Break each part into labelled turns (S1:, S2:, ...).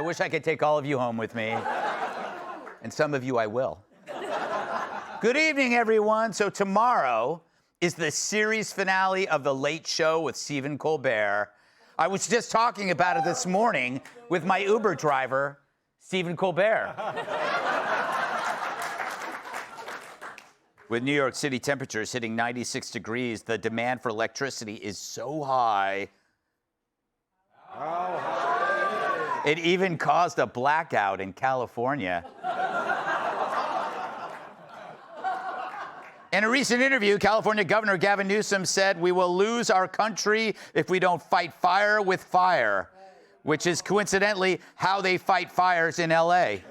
S1: I wish I could take all of you home with me. And some of you I will. Good evening, everyone. So tomorrow is the series finale of The Late Show with Stephen Colbert. I was just talking about it this morning with my Uber driver, Stephen Colbert. With New York City temperatures hitting 96 degrees, the demand for electricity is so high. How high? It even caused a blackout in California. In a recent interview, California Governor Gavin Newsom said, "We will lose our country if we don't fight fire with fire," which is coincidentally how they fight fires in LA.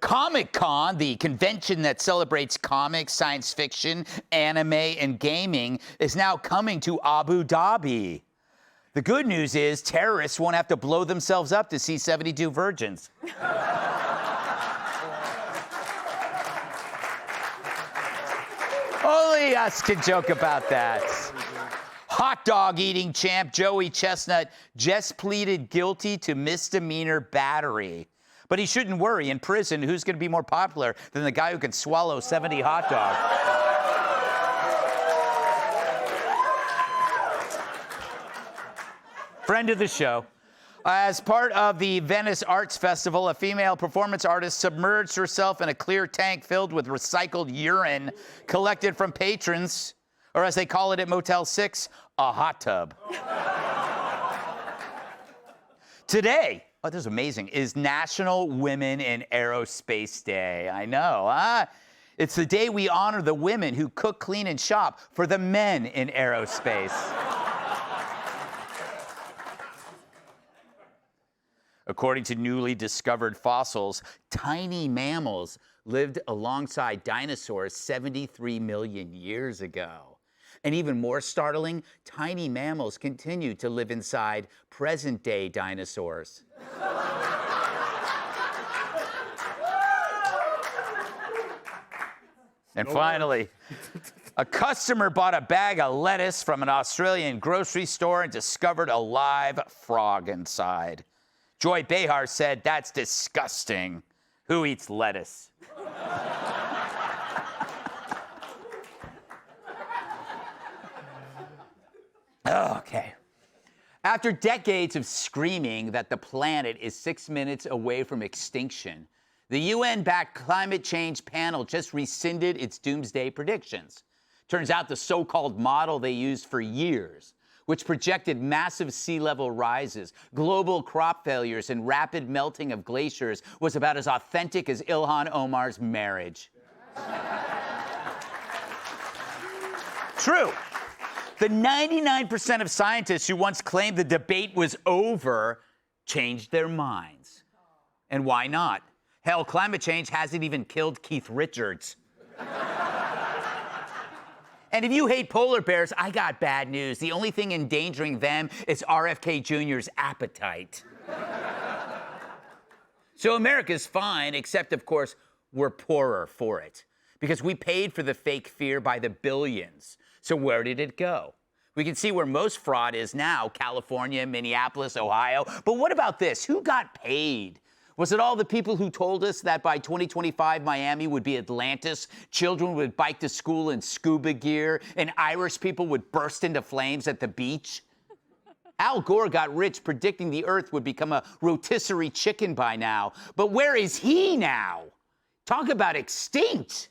S1: Comic-Con, the convention that celebrates comics, science fiction, anime, and gaming, is now coming to Abu Dhabi. The good news is terrorists won't have to blow themselves up to see 72 virgins. Only us can joke about that. Hot dog eating champ Joey Chestnut just pleaded guilty to misdemeanor battery. But he shouldn't worry. In prison, who's going to be more popular than the guy who can swallow 70 hot dogs? Friend of the show. As part of the Venice Arts Festival, a female performance artist submerged herself in a clear tank filled with recycled urine collected from patrons, or as they call it at Motel 6, a hot tub. Today, oh, this is amazing, is National Women in Aerospace Day. I know, huh? It's the day we honor the women who cook, clean, and shop for the men in aerospace. According to newly discovered fossils, tiny mammals lived alongside dinosaurs 73 million years ago. And even more startling, tiny mammals continue to live inside present-day dinosaurs. And finally, a customer bought a bag of lettuce from an Australian grocery store and discovered a live frog inside. Joy Behar said, "That's disgusting. Who eats lettuce?" Okay. After decades of screaming that the planet is 6 minutes away from extinction, the UN-backed climate change panel just rescinded its doomsday predictions. Turns out the so-called model they used for years, which projected massive sea level rises, global crop failures, and rapid melting of glaciers, was about as authentic as Ilhan Omar's marriage. True. The 99% of scientists who once claimed the debate was over changed their minds. And why not? Hell, climate change hasn't even killed Keith Richards. And if you hate polar bears, I got bad news. The only thing endangering them is RFK Jr.'s appetite. So America's fine, except, of course, we're poorer for it. Because we paid for the fake fear by the billions. So where did it go? We can see where most fraud is now, California, Minneapolis, Ohio. But what about this? Who got paid? Was it all the people who told us that by 2025, Miami would be Atlantis, children would bike to school in scuba gear, and Irish people would burst into flames at the beach? Al Gore got rich predicting the Earth would become a rotisserie chicken by now. But where is he now? Talk about extinct.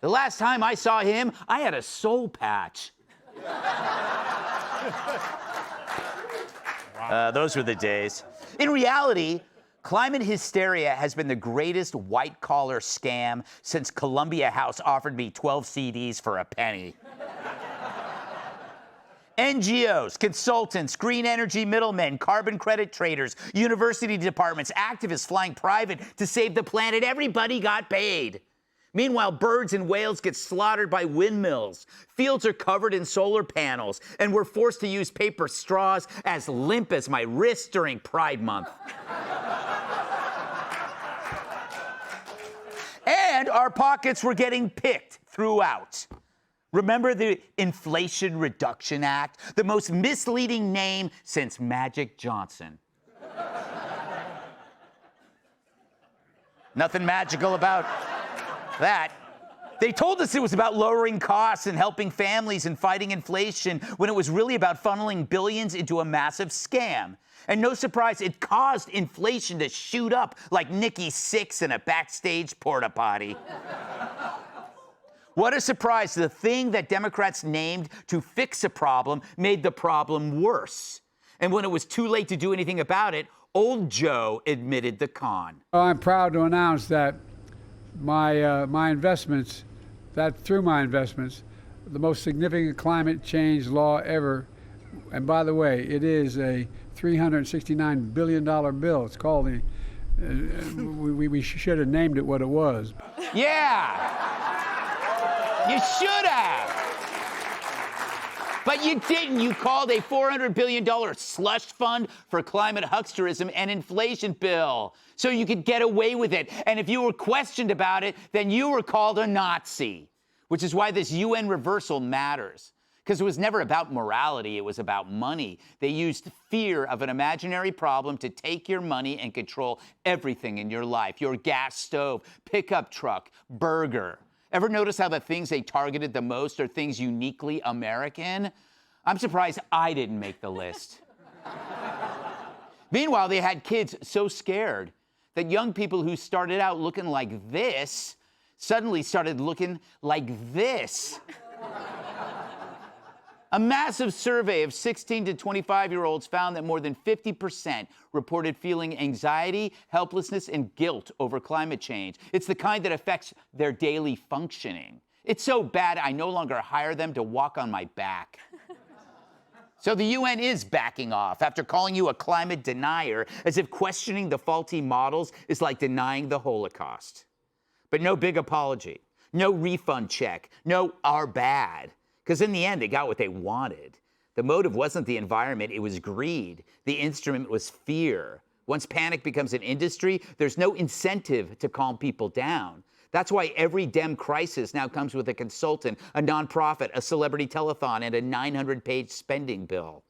S1: The last time I saw him, I had a soul patch. Those were the days. In reality, climate hysteria has been the greatest white-collar scam since Columbia House offered me 12 CDs for a penny. NGOs, consultants, green energy middlemen, carbon credit traders, university departments, activists flying private to save the planet. Everybody got paid. Meanwhile, birds and whales get slaughtered by windmills. Fields are covered in solar panels, and we're forced to use paper straws as limp as my wrist during Pride Month. And our pockets were getting picked throughout. Remember the Inflation Reduction Act? The most misleading name since Magic Johnson. Nothing magical about that. They told us it was about lowering costs and helping families and fighting inflation when it was really about funneling billions into a massive scam. And no surprise, it caused inflation to shoot up like Nikki Sixx in a backstage porta potty. What a surprise. The thing that Democrats named to fix a problem made the problem worse. And when it was too late to do anything about it, old Joe admitted the con.
S2: I'm proud to announce that my investments, through my investments, the most significant climate change law ever, and by the way, it is a $369 billion bill. It's called the, we should have named it what it was.
S1: Yeah. You should have. But you didn't. You called a $400 billion slush fund for climate hucksterism an inflation bill, so you could get away with it. And if you were questioned about it, then you were called a Nazi, which is why this UN reversal matters. Because it was never about morality, it was about money. They used fear of an imaginary problem to take your money and control everything in your life. Your gas stove, pickup truck, burger. Ever notice how the things they targeted the most are things uniquely American? I'm surprised I didn't make the list. Meanwhile, they had kids so scared that young people who started out looking like this suddenly started looking like this. A massive survey of 16 to 25-year-olds found that more than 50% reported feeling anxiety, helplessness, and guilt over climate change. It's the kind that affects their daily functioning. It's so bad I no longer hire them to walk on my back. So the UN is backing off after calling you a climate denier, as if questioning the faulty models is like denying the Holocaust. But no big apology, no refund check, no "our bad." Because in the end, they got what they wanted. The motive wasn't the environment, it was greed. The instrument was fear. Once panic becomes an industry, there's no incentive to calm people down. That's why every Dem crisis now comes with a consultant, a nonprofit, a celebrity telethon, and a 900-page spending bill.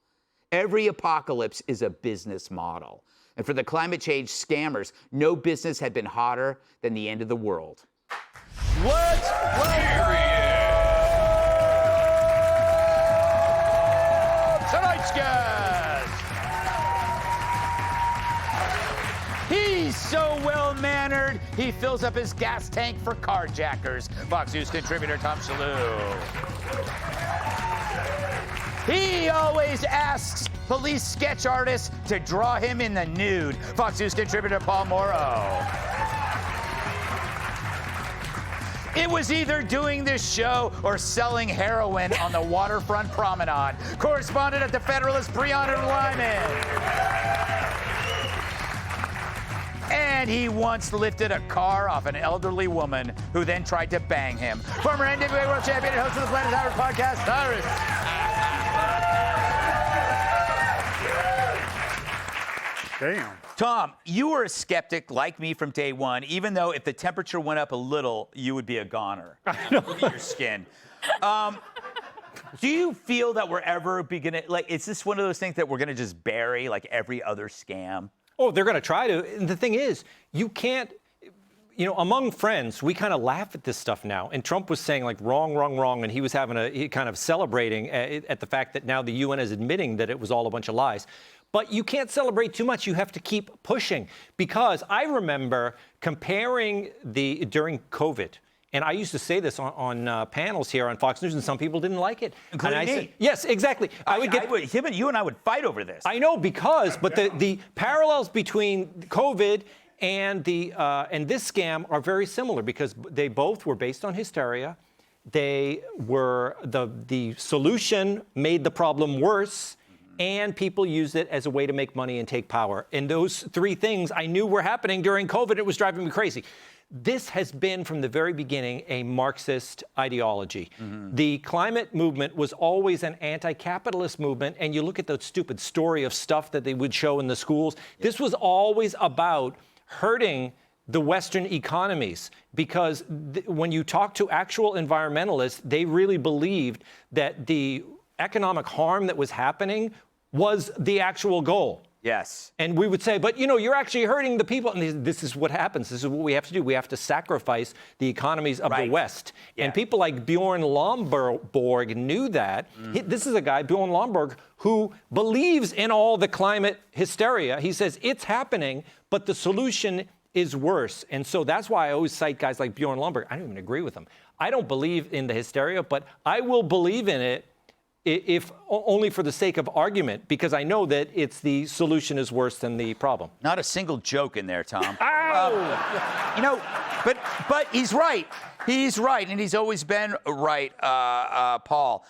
S1: Every apocalypse is a business model. And for the climate change scammers, no business had been hotter than the end of the world. Tonight's guest. He's so well-mannered, he fills up his gas tank for carjackers. Fox News contributor Tom Shalhoub. He always asks police sketch artists to draw him in the nude. Fox News contributor Paul Morrow. It was either doing this show or selling heroin on the waterfront promenade. Correspondent at the Federalist, Breonna Lyman. And he once lifted a car off an elderly woman who then tried to bang him. Former NWA World Champion and host of the Planet Howard podcast, Cyrus.
S3: Damn.
S1: Tom, you were a skeptic like me from day one, even though if the temperature went up a little, you would be a goner. Look at your skin. Do you feel that we're ever beginning, like, is this one of those things that we're going to just bury like every other scam?
S4: Oh, they're going to try to. And the thing is, you can't, among friends, we kind of laugh at this stuff now. And Trump was saying, like, wrong, wrong, wrong. And he was kind of celebrating at the fact that now the UN is admitting that it was all a bunch of lies. But you can't celebrate too much. You have to keep pushing. Because I remember comparing during COVID, and I used to say this on panels here on Fox News, and some people didn't like it.
S1: Including
S4: and I
S1: me.
S4: said, yes, exactly.
S1: You and I would fight over this.
S4: I know, but the parallels between COVID and this scam are very similar, because they both were based on hysteria. They were the solution made the problem worse. And people used it as a way to make money and take power. And those three things I knew were happening during COVID. It was driving me crazy. This has been, from the very beginning, a Marxist ideology. Mm-hmm. The climate movement was always an anti-capitalist movement. And you look at the stupid story of stuff that they would show in the schools. Yep. This was always about hurting the Western economies, because when you talk to actual environmentalists, they really believed that the economic harm that was happening was the actual goal.
S1: Yes.
S4: And we would say, but you're actually hurting the people. And this is what happens. This is what we have to do. We have to sacrifice the economies of the West. Yeah. And people like Bjorn Lomborg knew that. This is a guy, Bjorn Lomborg, who believes in all the climate hysteria. He says it's happening, but the solution is worse. And so that's why I always cite guys like Bjorn Lomborg. I don't even agree with him. I don't believe in the hysteria, but I will believe in it if only for the sake of argument, because I know that the solution is worse than the problem.
S1: Not a single joke in there, Tom.
S4: Ow!
S1: But he's right. He's right, and he's always been right, Paul.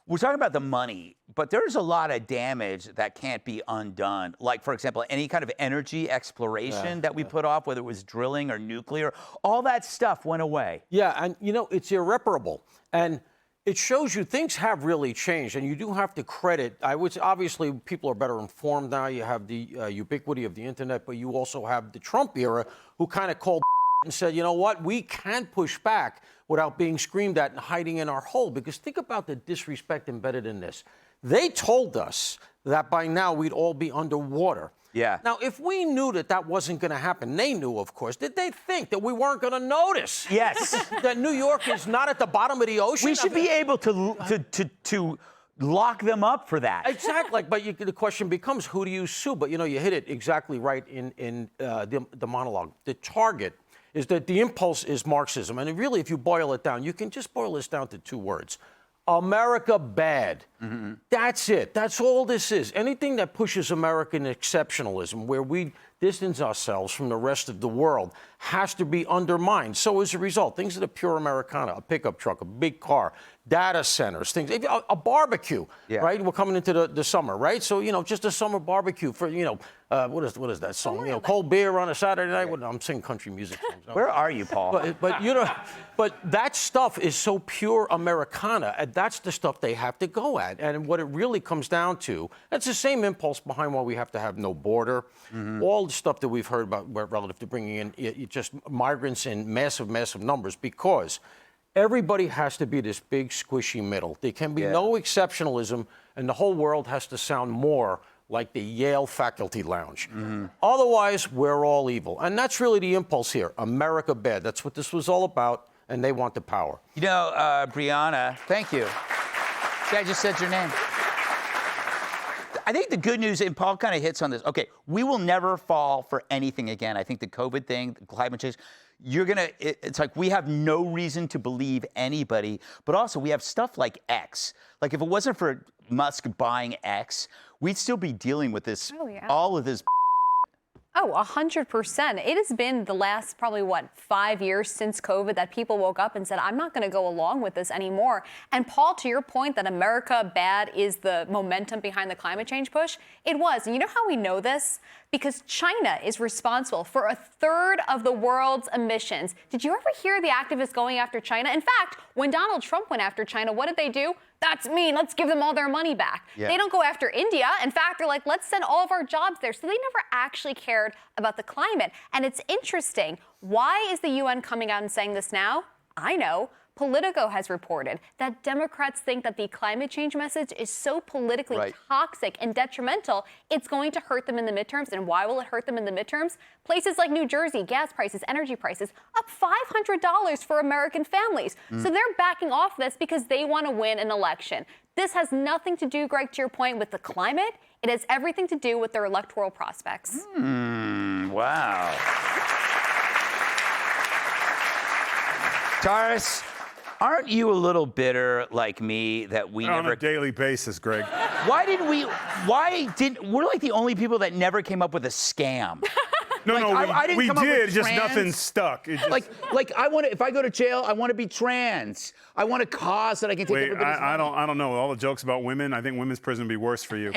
S1: We're talking about the money, but there's a lot of damage that can't be undone. Like, for example, any kind of energy exploration that we put off, whether it was drilling or nuclear, all that stuff went away.
S5: Yeah, and it's irreparable. And it shows you things have really changed, and you do have to credit. Obviously, people are better informed now. You have the ubiquity of the internet, but you also have the Trump era, who kind of called and said, you know what, we can't push back without being screamed at and hiding in our hole. Because think about the disrespect embedded in this. They told us that by now we'd all be underwater.
S1: Yeah.
S5: Now, if we knew that wasn't going to happen, they knew, of course, did they think that we weren't going to notice?
S1: Yes.
S5: That New York is not at the bottom of the ocean?
S1: We should be able to lock them up for that.
S5: Exactly. But the question becomes, who do you sue? But, you hit it exactly right in the monologue. The target is that the impulse is Marxism. And really, if you boil it down, you can just boil this down to two words. America bad. Mm-hmm. That's it. That's all this is. Anything that pushes American exceptionalism, where we distance ourselves from the rest of the world, has to be undermined. So as a result, things that are pure Americana, a pickup truck, a big car, data centers, things, a barbecue, right? We're coming into the summer, right? So, just a summer barbecue for, what is that song? Cold beer on a Saturday night. I'm singing country music songs.
S1: Where are you, Paul?
S5: But that stuff is so pure Americana, and that's the stuff they have to go at. And what it really comes down to, that's the same impulse behind why we have to have no border. Mm-hmm. All the stuff that we've heard about relative to bringing in just migrants in massive numbers, because everybody has to be this big, squishy middle. There can be no exceptionalism, and the whole world has to sound more like the Yale faculty lounge. Mm-hmm. Otherwise, we're all evil. And that's really the impulse here. America bad. That's what this was all about, and they want the power.
S1: Brianna, thank you. See, I just said your name. I think the good news, and Paul kind of hits on this, okay, we will never fall for anything again. I think the COVID thing, the climate change, it's like we have no reason to believe anybody, but also we have stuff like X. Like if it wasn't for Musk buying X, we'd still be dealing with this, all of this.
S6: Oh, 100%. It has been the last probably, 5 years since COVID that people woke up and said, I'm not going to go along with this anymore. And Paul, to your point that America bad is the momentum behind the climate change push, it was. And you know how we know this? Because China is responsible for a third of the world's emissions. Did you ever hear the activists going after China? In fact, when Donald Trump went after China, what did they do? That's mean. Let's give them all their money back. Yeah. They don't go after India. In fact, they're like, let's send all of our jobs there. So they never actually cared about the climate. And it's interesting. Why is the UN coming out and saying this now? I know. Politico has reported that Democrats think that the climate change message is so politically toxic and detrimental, it's going to hurt them in the midterms. And why will it hurt them in the midterms? Places like New Jersey, gas prices, energy prices, up $500 for American families. So they're backing off this because they want to win an election. This has nothing to do, Greg, to your point, with the climate. It has everything to do with their electoral prospects.
S1: Wow. Taurus, aren't you a little bitter like me that we
S3: on a daily basis, Greg?
S1: We're like the only people that never came up with a scam.
S3: No,
S1: I didn't
S3: we
S1: come up
S3: did,
S1: with
S3: just
S1: trans.
S3: nothing stuck. It just...
S1: Like I want to, if I go to jail, I want to be trans. I want a cause that I can take everybody's money.
S3: I don't know. All the jokes about women, I think women's prison would be worse for you.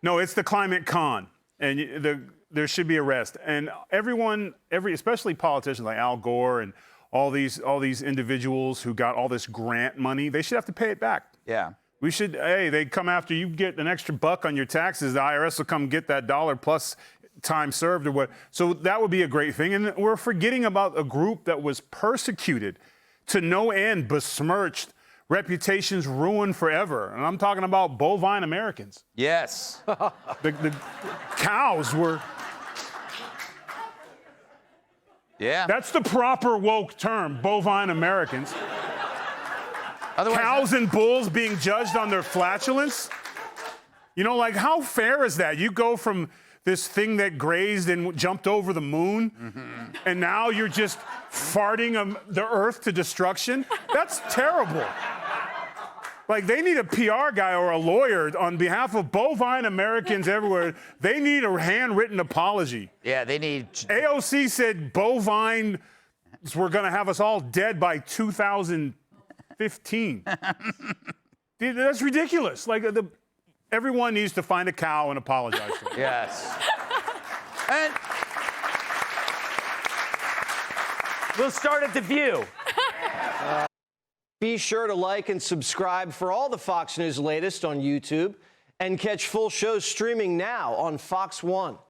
S3: No, it's the climate con. And there should be arrest. And especially politicians like Al Gore and all these individuals who got all this grant money, they should have to pay it back.
S1: Yeah.
S3: They come after you, get an extra buck on your taxes, the IRS will come get that dollar plus time served or what. So that would be a great thing. And we're forgetting about a group that was persecuted to no end, besmirched, reputations ruined forever. And I'm talking about bovine Americans.
S1: Yes.
S3: The cows were.
S1: Yeah.
S3: That's the proper woke term, bovine Americans.
S1: Otherwise,
S3: Cows and bulls being judged on their flatulence. You know, like, how fair is that? You go from this thing that grazed and jumped over the moon, and now you're just farting the earth to destruction? That's terrible. Like, they need a PR guy or a lawyer on behalf of bovine Americans everywhere. They need a handwritten apology.
S1: yeah, they need.
S3: AOC said bovine were going to have us all dead by 2015. Dude, that's ridiculous. Like, everyone needs to find a cow and apologize to it.
S1: Yes. And we'll start at The View.
S7: Be sure to like and subscribe for all the Fox News latest on YouTube and catch full shows streaming now on Fox One.